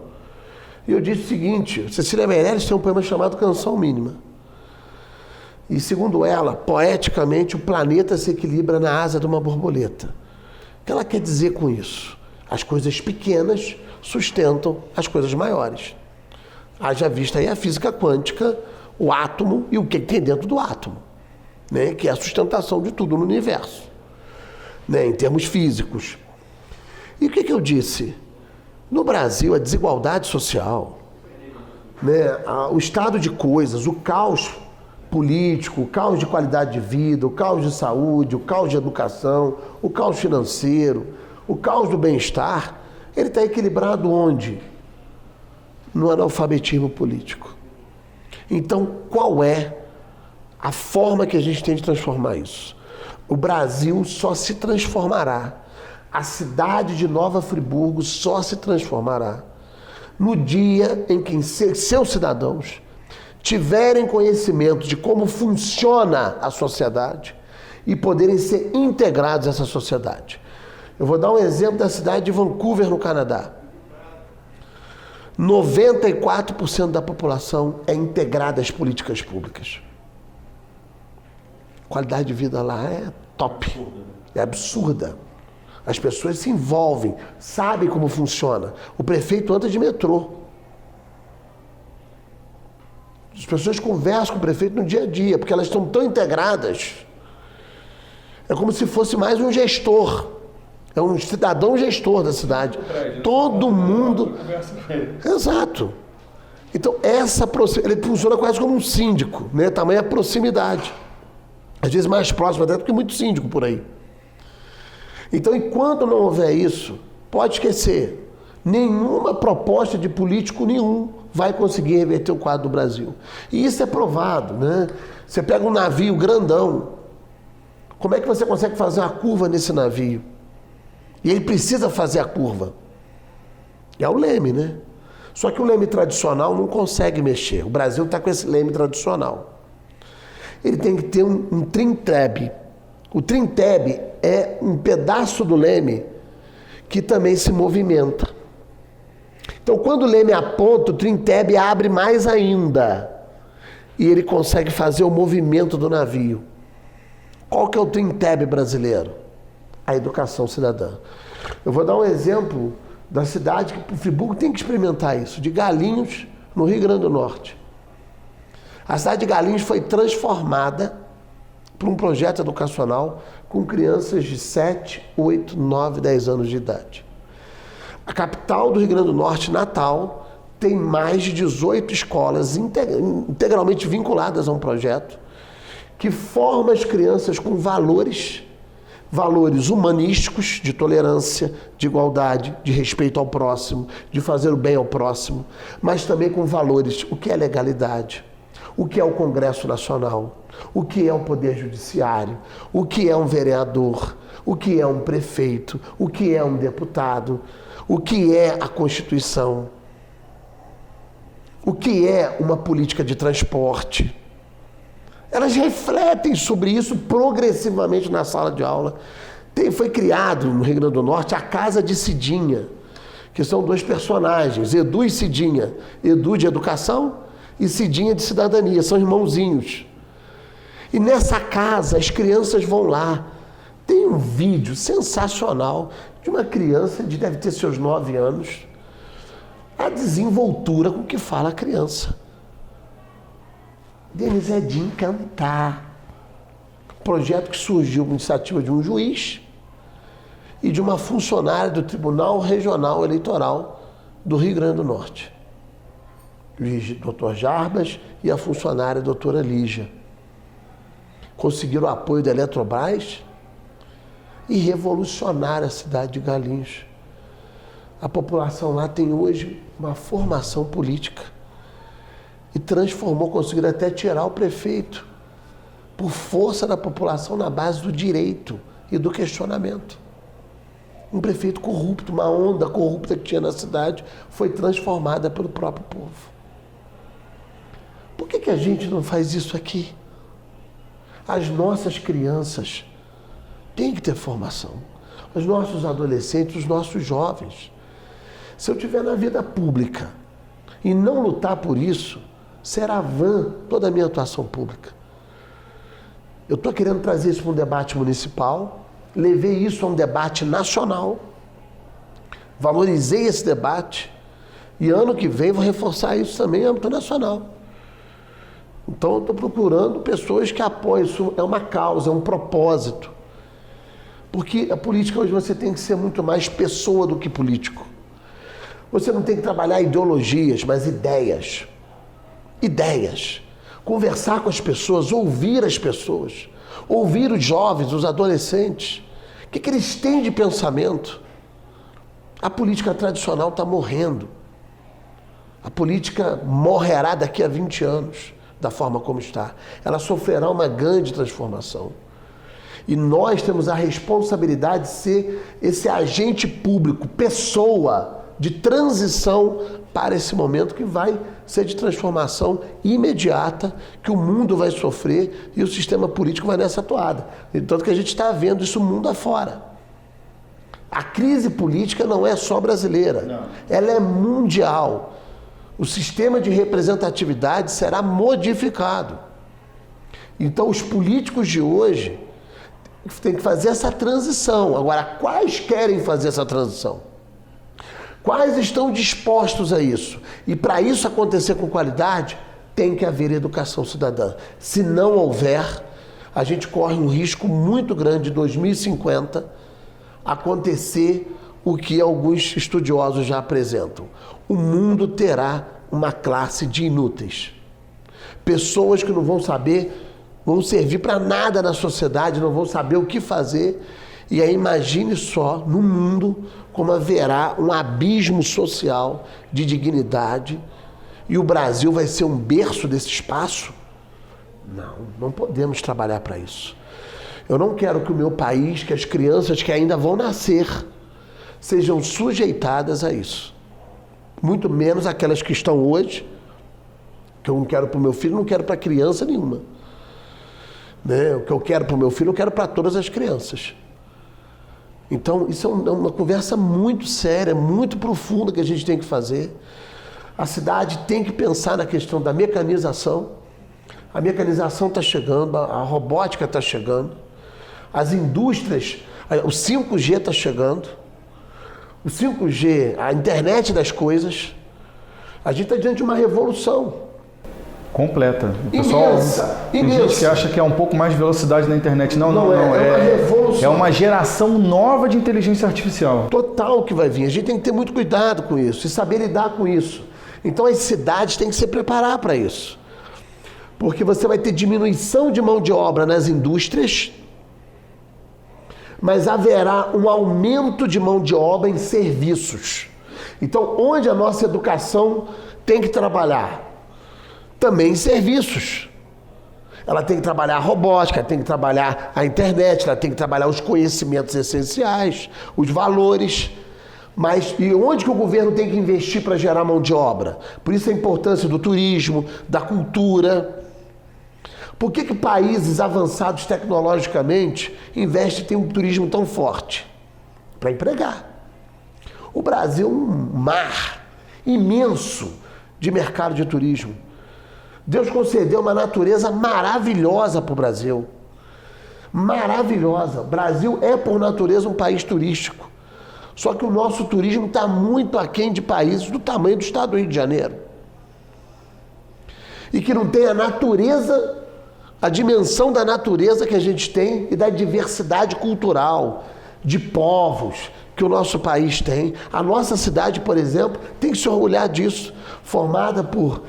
E eu disse o seguinte: Cecília Meirelles tem um poema chamado Canção Mínima. E segundo ela, poeticamente, o planeta se equilibra na asa de uma borboleta. O que ela quer dizer com isso? As coisas pequenas sustentam as coisas maiores. Haja vista aí a física quântica, o átomo e o que tem dentro do átomo, né? Que é a sustentação de tudo no universo, né? Em termos físicos. E o que eu disse? No Brasil, a desigualdade social, né? O estado de coisas, o caos político, o caos de qualidade de vida, o caos de saúde, o caos de educação, o caos financeiro, o caos do bem-estar, ele está equilibrado onde? No analfabetismo político. Então, qual é a forma que a gente tem de transformar isso? O Brasil só se transformará, a cidade de Nova Friburgo só se transformará no dia em que seus cidadãos tiverem conhecimento de como funciona a sociedade e poderem ser integrados a essa sociedade. Eu vou dar um exemplo da cidade de Vancouver, no Canadá. 94% da população é integrada às políticas públicas. A qualidade de vida lá é top, é absurda. As pessoas se envolvem, sabem como funciona. O prefeito anda de metrô. As pessoas conversam com o prefeito no dia a dia, porque elas estão tão integradas. É como se fosse mais um gestor. É um cidadão gestor da cidade. Todo mundo... Exato. Então, ele funciona quase como um síndico, né? Tamanha proximidade. Às vezes mais próximo até do que muito síndico por aí. Então, enquanto não houver isso, pode esquecer. Nenhuma proposta de político nenhum vai conseguir reverter o quadro do Brasil. E isso é provado, né? Você pega um navio grandão. Como é que você consegue fazer uma curva nesse navio? E ele precisa fazer a curva. É o leme, né? Só que o leme tradicional não consegue mexer. O Brasil está com esse leme tradicional. Ele tem que ter um trim-tab. O trim-tab é um pedaço do leme que também se movimenta. Então, quando o leme aponta, o trim-tab abre mais ainda. E ele consegue fazer o movimento do navio. Qual que é o trim-tab brasileiro? A educação cidadã. Eu vou dar um exemplo da cidade que o Friburgo tem que experimentar isso, de Galinhos, no Rio Grande do Norte. A cidade de Galinhos foi transformada por um projeto educacional com crianças de 7, 8, 9, 10 anos de idade. A capital do Rio Grande do Norte, Natal, tem mais de 18 escolas integralmente vinculadas a um projeto que forma as crianças com valores humanísticos, de tolerância, de igualdade, de respeito ao próximo, de fazer o bem ao próximo, mas também com valores, o que é legalidade, o que é o Congresso Nacional, o que é o Poder Judiciário, o que é um vereador, o que é um prefeito, o que é um deputado, o que é a Constituição, o que é uma política de transporte. Elas refletem sobre isso progressivamente na sala de aula. Foi criado no Rio Grande do Norte a Casa de Cidinha, que são dois personagens, Edu e Cidinha. Edu de educação e Cidinha de cidadania, são irmãozinhos. E nessa casa as crianças vão lá. Tem um vídeo sensacional de uma criança de deve ter seus 9 anos, a desenvoltura com que fala a criança. Denis Edinho cantar. Projeto que surgiu com iniciativa de um juiz e de uma funcionária do Tribunal Regional Eleitoral do Rio Grande do Norte. O juiz Dr. Jarbas e a funcionária doutora Lígia. Conseguiram o apoio da Eletrobras e revolucionaram a cidade de Galinhos. A população lá tem hoje uma formação política. E transformou, conseguiram até tirar o prefeito por força da população na base do direito e do questionamento. Um prefeito corrupto, uma onda corrupta que tinha na cidade, foi transformada pelo próprio povo. Por que a gente não faz isso aqui? As nossas crianças têm que ter formação. Os nossos adolescentes, os nossos jovens. Se eu estiver na vida pública e não lutar por isso, será vã toda a minha atuação pública. Eu estou querendo trazer isso para um debate municipal, levei isso a um debate nacional, valorizei esse debate e ano que vem vou reforçar isso também em âmbito nacional. Então eu estou procurando pessoas que apoiem isso, é uma causa, é um propósito. Porque a política hoje você tem que ser muito mais pessoa do que político. Você não tem que trabalhar ideologias, mas ideias. Ideias, conversar com as pessoas, ouvir as pessoas, ouvir os jovens, os adolescentes, o que eles têm de pensamento. A política tradicional está morrendo. A política morrerá daqui a 20 anos, da forma como está. Ela sofrerá uma grande transformação. E nós temos a responsabilidade de ser esse agente público, pessoa de transição para esse momento que vai ser de transformação imediata, que o mundo vai sofrer e o sistema político vai nessa toada. Tanto que a gente está vendo isso mundo afora. A crise política não é só brasileira, não. Ela é mundial. O sistema de representatividade será modificado. Então, os políticos de hoje têm que fazer essa transição. Agora, quais querem fazer essa transição? Quais estão dispostos a isso? E para isso acontecer com qualidade, tem que haver educação cidadã. Se não houver, a gente corre um risco muito grande de 2050 acontecer o que alguns estudiosos já apresentam. O mundo terá uma classe de inúteis. Pessoas que não vão saber, vão servir para nada na sociedade, não vão saber o que fazer. E aí imagine só, no mundo, como haverá um abismo social de dignidade. E o Brasil vai ser um berço desse espaço? Não podemos trabalhar para isso. Eu não quero que o meu país, que as crianças que ainda vão nascer, sejam sujeitadas a isso. Muito menos aquelas que estão hoje, que eu não quero para o meu filho, não quero para criança nenhuma. Né? O que eu quero para o meu filho, eu quero para todas as crianças. Então, isso é uma conversa muito séria, muito profunda que a gente tem que fazer. A cidade tem que pensar na questão da mecanização. A mecanização está chegando, a robótica está chegando, as indústrias, o 5G está chegando, o 5G, a internet das coisas. A gente está diante de uma revolução. Completa. O pessoal, tem gente que acha que é um pouco mais de velocidade na internet. Não. É uma revolução. É uma geração nova de inteligência artificial. Total que vai vir. A gente tem que ter muito cuidado com isso e saber lidar com isso. Então as cidades têm que se preparar para isso. Porque você vai ter diminuição de mão de obra nas indústrias, mas haverá um aumento de mão de obra em serviços. Então, onde a nossa educação tem que trabalhar? Também em serviços. Ela tem que trabalhar a robótica, ela tem que trabalhar a internet, ela tem que trabalhar os conhecimentos essenciais, os valores. Mas e onde que o governo tem que investir para gerar mão de obra? Por isso a importância do turismo, da cultura. Por que países avançados tecnologicamente investem em ter um turismo tão forte? Para empregar. O Brasil é um mar imenso de mercado de turismo. Deus concedeu uma natureza maravilhosa para o Brasil. Maravilhosa. O Brasil é, por natureza, um país turístico. Só que o nosso turismo está muito aquém de países do tamanho do estado do Rio de Janeiro. E que não tem a natureza, a dimensão da natureza que a gente tem e da diversidade cultural, de povos que o nosso país tem. A nossa cidade, por exemplo, tem que se orgulhar disso, formada por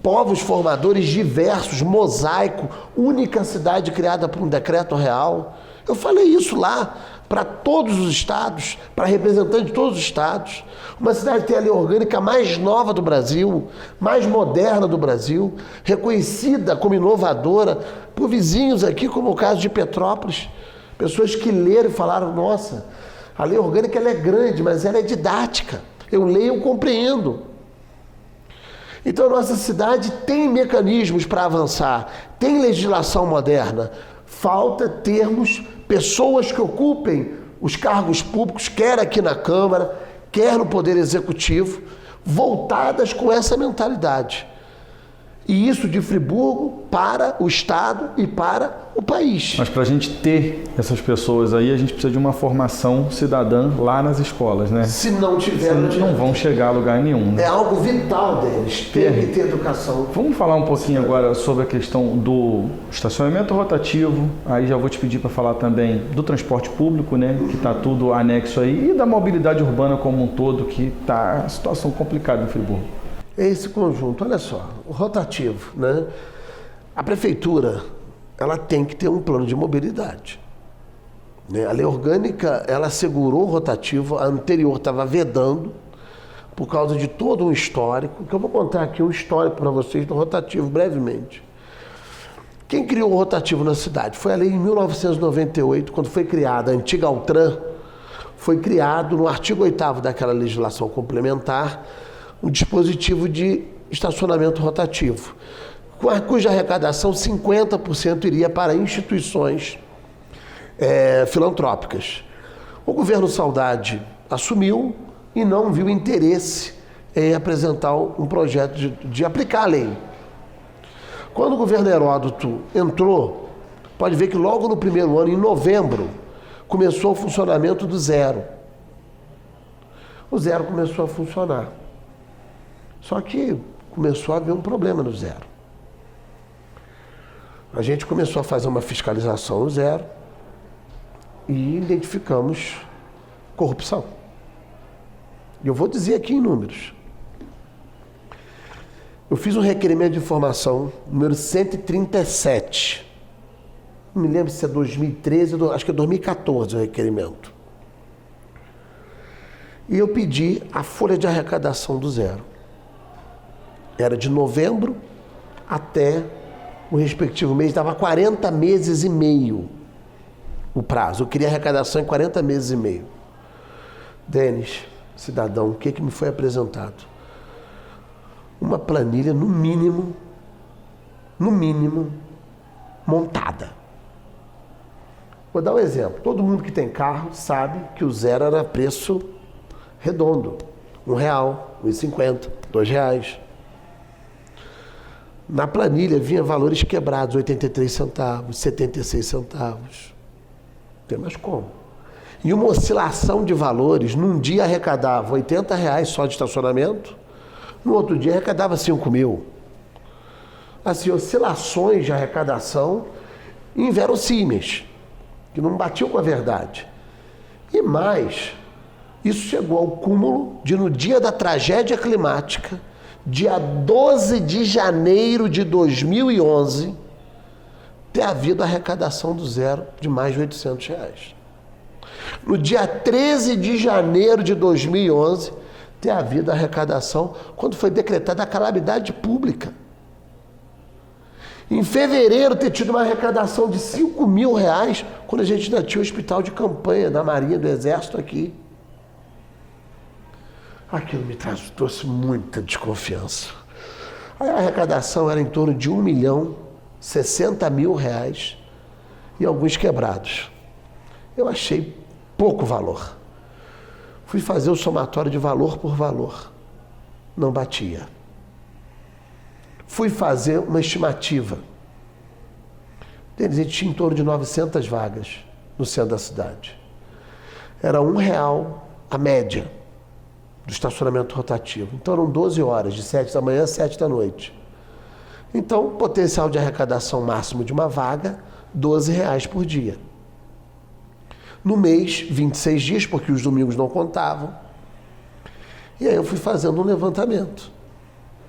povos formadores diversos, mosaico, única cidade criada por um decreto real. Eu falei isso lá para todos os estados, para representantes de todos os estados. Uma cidade que tem a lei orgânica mais nova do Brasil, mais moderna do Brasil, reconhecida como inovadora por vizinhos aqui, como o caso de Petrópolis. Pessoas que leram e falaram, nossa, a lei orgânica ela é grande, mas ela é didática. Eu leio e compreendo. Então a nossa cidade tem mecanismos para avançar, tem legislação moderna. Falta termos pessoas que ocupem os cargos públicos, quer aqui na Câmara, quer no Poder Executivo, voltadas com essa mentalidade. E isso de Friburgo para o Estado e para o país. Mas para a gente ter essas pessoas aí, a gente precisa de uma formação cidadã lá nas escolas, né? Se não tiver... não vão chegar a lugar nenhum, né? É algo vital deles, ter que ter educação. Vamos falar um pouquinho agora sobre a questão do estacionamento rotativo. Aí já vou te pedir para falar também do transporte público, né? Que está tudo anexo aí. E da mobilidade urbana como um todo, que está a situação complicada em Friburgo. Esse conjunto, olha só, o rotativo, né? A prefeitura, ela tem que ter um plano de mobilidade. Né? A lei orgânica, ela assegurou o rotativo, a anterior estava vedando, por causa de todo um histórico, que eu vou contar aqui um histórico para vocês do rotativo brevemente. Quem criou o rotativo na cidade? Foi a lei em 1998, quando foi criada a antiga Altran, foi criado no artigo 8º daquela legislação complementar, um dispositivo de estacionamento rotativo, cuja arrecadação 50% iria para instituições filantrópicas. O governo Saudade assumiu e não viu interesse em apresentar um projeto de aplicar a lei. Quando o governo Heródoto entrou, pode ver que logo no primeiro ano, em novembro, começou o funcionamento do zero. O zero começou a funcionar. Só que começou a haver um problema no zero. A gente começou a fazer uma fiscalização no zero e identificamos corrupção. E eu vou dizer aqui em números. Eu fiz um requerimento de informação, número 137. Não me lembro se é 2013, acho que é 2014 o requerimento. E eu pedi a folha de arrecadação do zero. Era de novembro até o respectivo mês, dava 40 meses e meio o prazo. Eu queria arrecadação em 40 meses e meio. Denis, cidadão, o que me foi apresentado? Uma planilha, no mínimo, montada. Vou dar um exemplo. Todo mundo que tem carro sabe que o zero era preço redondo. R$1, R$1,50, R$2. Na planilha vinha valores quebrados, 83 centavos, 76 centavos. Não tem mais como. E uma oscilação de valores, num dia arrecadava R$80 só de estacionamento, no outro dia arrecadava 5 mil. Assim, oscilações de arrecadação inverossímeis, que não batiam com a verdade. E mais, isso chegou ao cúmulo de, no dia da tragédia climática, dia 12 de janeiro de 2011, ter havido arrecadação do zero de mais de R$800. No dia 13 de janeiro de 2011, ter havido arrecadação quando foi decretada a calamidade pública. Em fevereiro, ter tido uma arrecadação de R$5 mil, quando a gente ainda tinha o hospital de campanha da Marinha, do Exército aqui. Aquilo me trouxe muita desconfiança. A arrecadação era em torno de R$1.060.000 e alguns quebrados. Eu achei pouco valor. Fui fazer o somatório de valor por valor. Não batia. Fui fazer uma estimativa. A gente tinha em torno de 900 vagas no centro da cidade. Era R$1 a média do estacionamento rotativo. Então eram 12 horas, de 7 da manhã a 7 da noite. Então, potencial de arrecadação máximo de uma vaga, R$12 por dia. No mês, 26 dias, porque os domingos não contavam. E aí eu fui fazendo um levantamento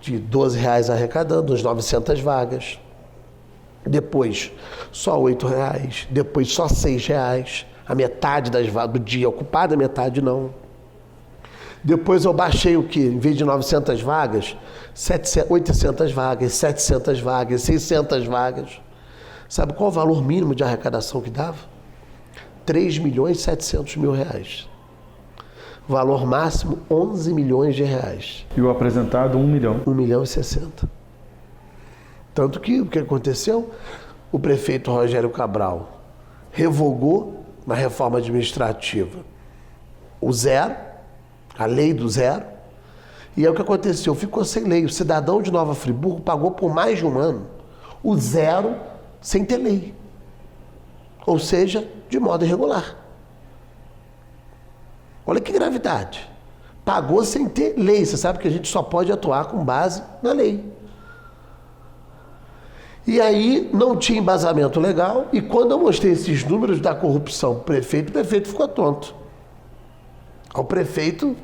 de R$12 arrecadando, as 900 vagas. Depois, só R$8. Depois, só R$6. A metade das vagas do dia ocupada, a metade não. Depois eu baixei o quê? Em vez de 900 vagas, 800 vagas, 700 vagas, 600 vagas. Sabe qual o valor mínimo de arrecadação que dava? R$3.700.000. Valor máximo, R$11 milhões. E o apresentado, 1 milhão. 1.060.000. Tanto que o que aconteceu? O prefeito Rogério Cabral revogou na reforma administrativa o zero, a lei do zero, e é o que aconteceu, ficou sem lei. O cidadão de Nova Friburgo pagou por mais de um ano o zero sem ter lei. Ou seja, de modo irregular. Olha que gravidade. Pagou sem ter lei. Você sabe que a gente só pode atuar com base na lei. E aí não tinha embasamento legal, e quando eu mostrei esses números da corrupção para o prefeito ficou tonto. O prefeito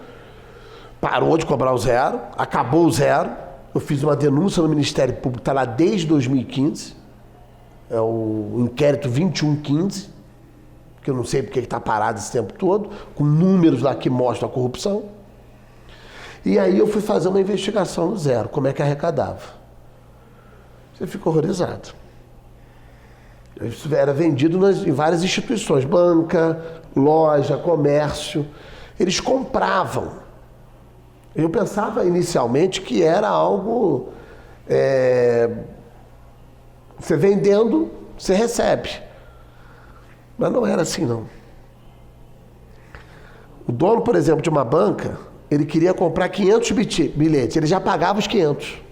parou de cobrar o zero, acabou o zero. Eu fiz uma denúncia no Ministério Público, está lá desde 2015. É o inquérito 2115, que eu não sei porque está parado esse tempo todo, com números lá que mostram a corrupção. E aí eu fui fazer uma investigação no zero, como é que arrecadava. Você fica horrorizado. Isso era vendido em várias instituições, banca, loja, comércio. Eles compravam. Eu pensava inicialmente que era algo... você vendendo, você recebe. Mas não era assim, não. O dono, por exemplo, de uma banca, Ele queria comprar 500 bilhetes, ele já pagava os 500.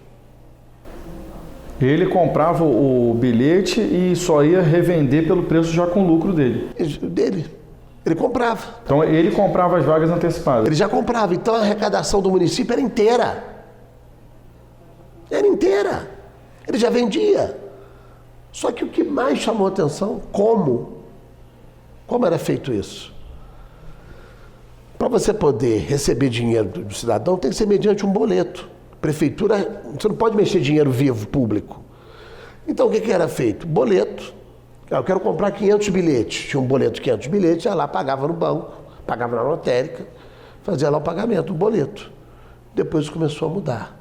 Ele comprava o bilhete e só ia revender pelo preço já com lucro dele. Ele comprava. Então ele comprava as vagas antecipadas. Ele já comprava. Então a arrecadação do município era inteira. Era inteira. Ele já vendia. Só que o que mais chamou a atenção, como era feito isso? Para você poder receber dinheiro do cidadão, tem que ser mediante um boleto. Prefeitura, você não pode mexer dinheiro vivo, público. Então o que era feito? Boleto. Eu quero comprar 500 bilhetes. Tinha um boleto de 500 bilhetes, ia lá, pagava no banco, pagava na lotérica, fazia lá o pagamento, o boleto. Depois começou a mudar.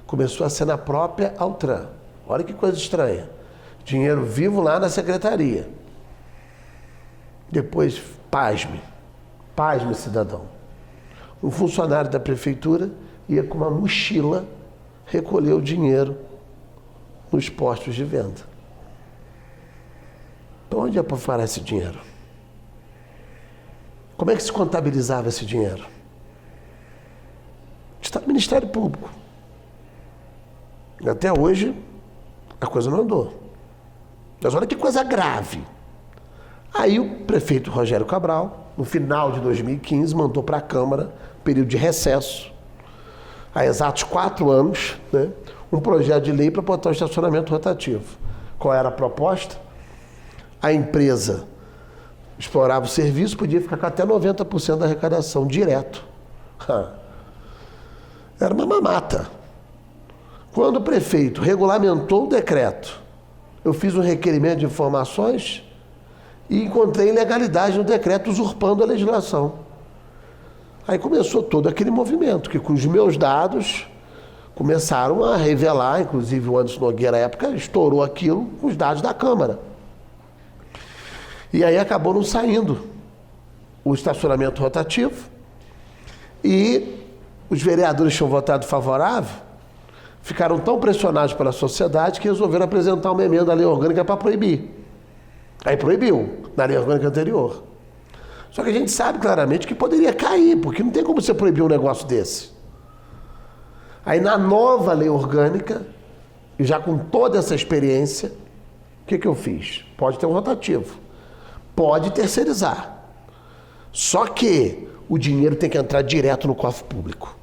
Começou a ser na própria Altran. Olha que coisa estranha. Dinheiro vivo lá na secretaria. Depois, pasme, cidadão. Um funcionário da prefeitura ia com uma mochila recolher o dinheiro nos postos de venda. Para onde ia parar esse dinheiro? Como é que se contabilizava esse dinheiro? Estado do Ministério Público. Até hoje, a coisa não andou. Mas olha que coisa grave. Aí o prefeito Rogério Cabral, no final de 2015, mandou para a Câmara, período de recesso, há exatos 4 anos, né, um projeto de lei para botar o estacionamento rotativo. Qual era a proposta? A empresa explorava o serviço, podia ficar com até 90% da arrecadação, direto. Era uma mamata. Quando o prefeito regulamentou o decreto, eu fiz um requerimento de informações e encontrei ilegalidade no decreto, usurpando a legislação. Aí começou todo aquele movimento, que com os meus dados começaram a revelar, inclusive o Anderson Nogueira, à época, estourou aquilo com os dados da Câmara. E aí acabou não saindo o estacionamento rotativo e os vereadores tinham votado favorável, ficaram tão pressionados pela sociedade que resolveram apresentar uma emenda à lei orgânica para proibir. Aí proibiu, na lei orgânica anterior. Só que a gente sabe claramente que poderia cair, porque não tem como você proibir um negócio desse. Aí na nova lei orgânica, e já com toda essa experiência, o que eu fiz? Pode ter um rotativo, pode terceirizar. Só que o dinheiro tem que entrar direto no cofre público.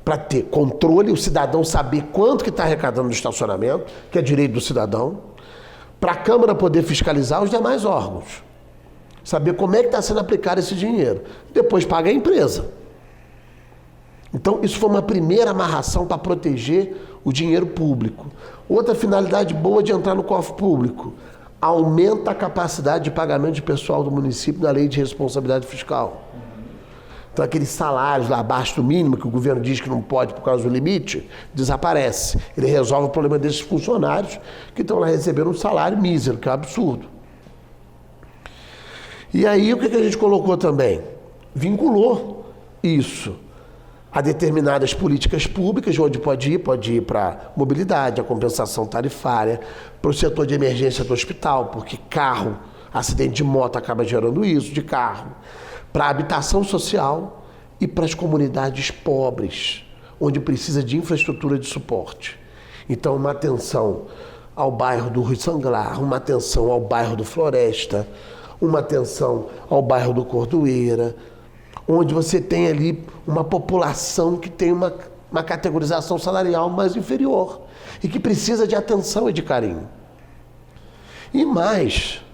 Para ter controle, o cidadão saber quanto que está arrecadando no estacionamento, que é direito do cidadão, para a Câmara poder fiscalizar os demais órgãos. Saber como é que está sendo aplicado esse dinheiro. Depois paga a empresa. Então, isso foi uma primeira amarração para proteger o dinheiro público. Outra finalidade boa de entrar no cofre público: aumenta a capacidade de pagamento de pessoal do município na lei de responsabilidade fiscal. Então, aqueles salários lá abaixo do mínimo, que o governo diz que não pode por causa do limite, desaparece. Ele resolve o problema desses funcionários que estão lá recebendo um salário mísero, que é um absurdo. E aí, o que a gente colocou também? Vinculou isso a determinadas políticas públicas, onde pode ir para mobilidade, a compensação tarifária, para o setor de emergência do hospital, porque carro, acidente de moto acaba gerando isso, de carro, para a habitação social e para as comunidades pobres, onde precisa de infraestrutura de suporte. Então, uma atenção ao bairro do Rui Sanglar, uma atenção ao bairro do Floresta, uma atenção ao bairro do Cordoeira, onde você tem ali uma população que tem uma categorização salarial mais inferior e que precisa de atenção e de carinho. E mais,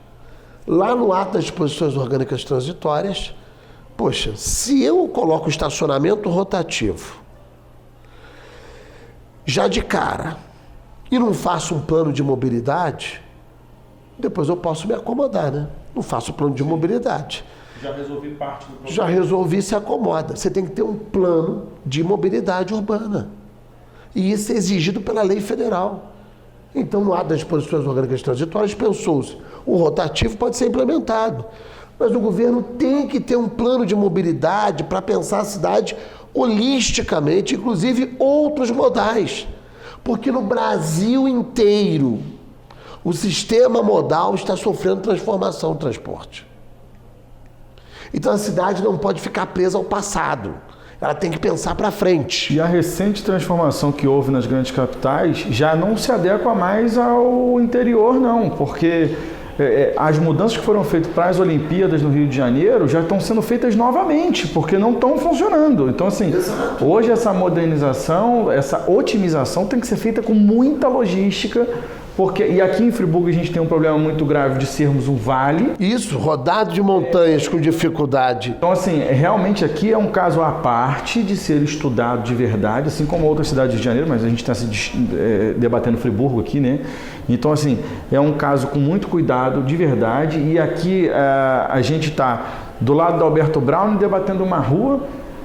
lá no ato das disposições orgânicas transitórias, poxa, se eu coloco estacionamento rotativo já de cara e não faço um plano de mobilidade, depois eu posso me acomodar, né? Não faço plano de mobilidade. Já resolvi parte do problema. Já resolvi, se acomoda. Você tem que ter um plano de mobilidade urbana. E isso é exigido pela lei federal. Então, no ato das disposições orgânicas transitórias, pensou-se, o rotativo pode ser implementado. Mas o governo tem que ter um plano de mobilidade para pensar a cidade holisticamente, inclusive outros modais. Porque no Brasil inteiro, o sistema modal está sofrendo transformação do transporte. Então a cidade não pode ficar presa ao passado. Ela tem que pensar para frente. E a recente transformação que houve nas grandes capitais já não se adequa mais ao interior, não, porque as mudanças que foram feitas para as Olimpíadas no Rio de Janeiro já estão sendo feitas novamente, porque não estão funcionando. Então, assim, Exato. Hoje essa modernização, essa otimização tem que ser feita com muita logística, e aqui em Friburgo a gente tem um problema muito grave de sermos um vale. Isso, rodado de montanhas com dificuldade. Então, assim, realmente aqui é um caso à parte de ser estudado de verdade, assim como outras cidades do Rio de Janeiro, mas a gente está se debatendo Friburgo aqui, né? Então, assim, é um caso com muito cuidado, de verdade, e aqui a gente está do lado do Alberto Braun debatendo uma rua,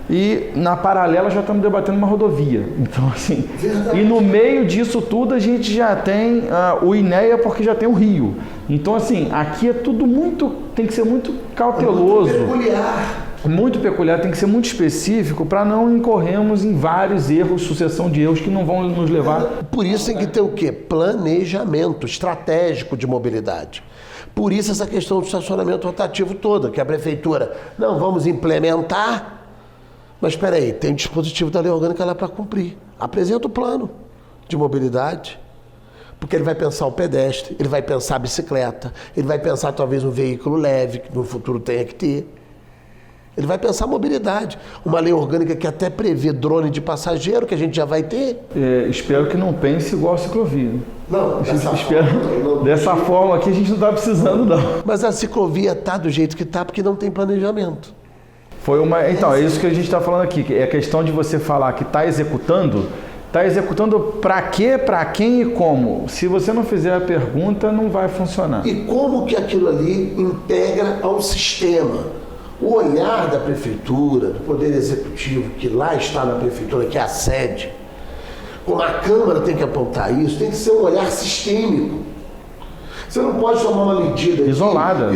e na paralela já estamos debatendo uma rodovia. Então, assim, Verdade. E no meio disso tudo a gente já tem o INEA, porque já tem o Rio. Então, assim, aqui é tudo tem que ser muito cauteloso. Muito peculiar, tem que ser muito específico para não incorrermos em vários erros, sucessão de erros que não vão nos levar. Por isso tem que ter o quê? Planejamento estratégico de mobilidade. Por isso essa questão do estacionamento rotativo toda, que a prefeitura, não, vamos implementar. Mas espera aí, tem um dispositivo da lei orgânica lá para cumprir. Apresenta o plano de mobilidade, porque ele vai pensar o pedestre, ele vai pensar a bicicleta, ele vai pensar talvez um veículo leve, que no futuro tenha que ter. Ele vai pensar a mobilidade. Uma lei orgânica que até prevê drone de passageiro, que a gente já vai ter. Espero que não pense igual a ciclovia. Não, dessa forma aqui a gente não está precisando, não. Mas a ciclovia está do jeito que está, porque não tem planejamento. Então, é isso que a gente está falando aqui, é a questão de você falar que está executando para quê, para quem e como. Se você não fizer a pergunta, não vai funcionar. E como que aquilo ali integra ao sistema? O olhar da prefeitura, do Poder Executivo, que lá está na prefeitura, que é a sede, como a Câmara tem que apontar isso, tem que ser um olhar sistêmico. Você não pode tomar uma medida isolada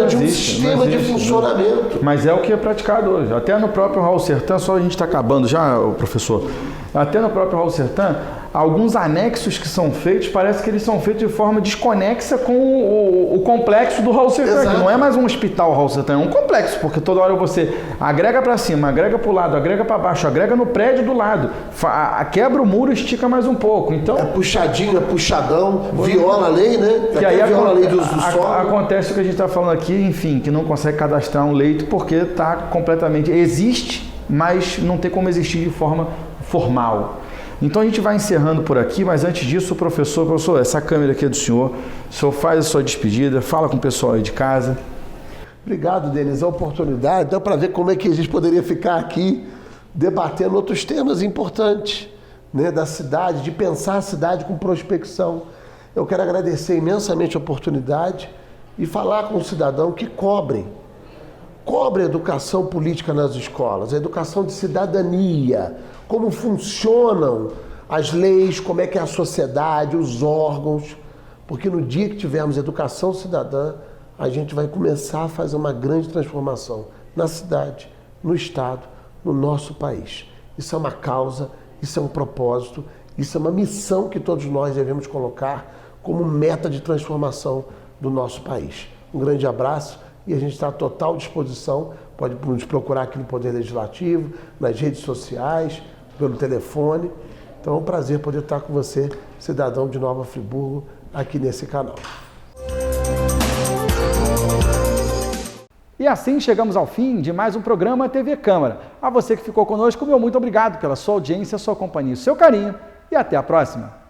de um sistema de funcionamento. Mas é o que é praticado hoje. Até no próprio Raul Sertan, só a gente está acabando já, professor, até no próprio Raul Sertan, alguns anexos que são feitos, parece que eles são feitos de forma desconexa com o complexo do Raul Sertan. Exato. Que não é mais um hospital Raul Sertan, é um complexo, porque toda hora você agrega para cima, agrega para o lado, agrega para baixo, agrega no prédio do lado, quebra o muro e estica mais um pouco. Então, é puxadinho, é puxadão, viola a lei, né? Que aí viola a lei do solo. Acontece o que a gente está falando aqui, enfim, que não consegue cadastrar um leito porque está completamente... Existe, mas não tem como existir de forma formal. Então a gente vai encerrando por aqui, mas antes disso, professor, essa câmera aqui é do senhor, o senhor faz a sua despedida, fala com o pessoal aí de casa. Obrigado, Denis, a oportunidade, dá para ver como é que a gente poderia ficar aqui debatendo outros temas importantes, né, da cidade, de pensar a cidade com prospecção. Eu quero agradecer imensamente a oportunidade e falar com o cidadão que cobre a educação política nas escolas, a educação de cidadania, como funcionam as leis, como é que é a sociedade, os órgãos, porque no dia que tivermos educação cidadã, a gente vai começar a fazer uma grande transformação na cidade, no estado, no nosso país. Isso é uma causa, isso é um propósito, isso é uma missão que todos nós devemos colocar como meta de transformação do nosso país. Um grande abraço e a gente está à total disposição, pode nos procurar aqui no Poder Legislativo, nas redes sociais, pelo telefone. Então é um prazer poder estar com você, cidadão de Nova Friburgo, aqui nesse canal. E assim chegamos ao fim de mais um programa TV Câmara. A você que ficou conosco, meu muito obrigado pela sua audiência, sua companhia, seu carinho e até a próxima.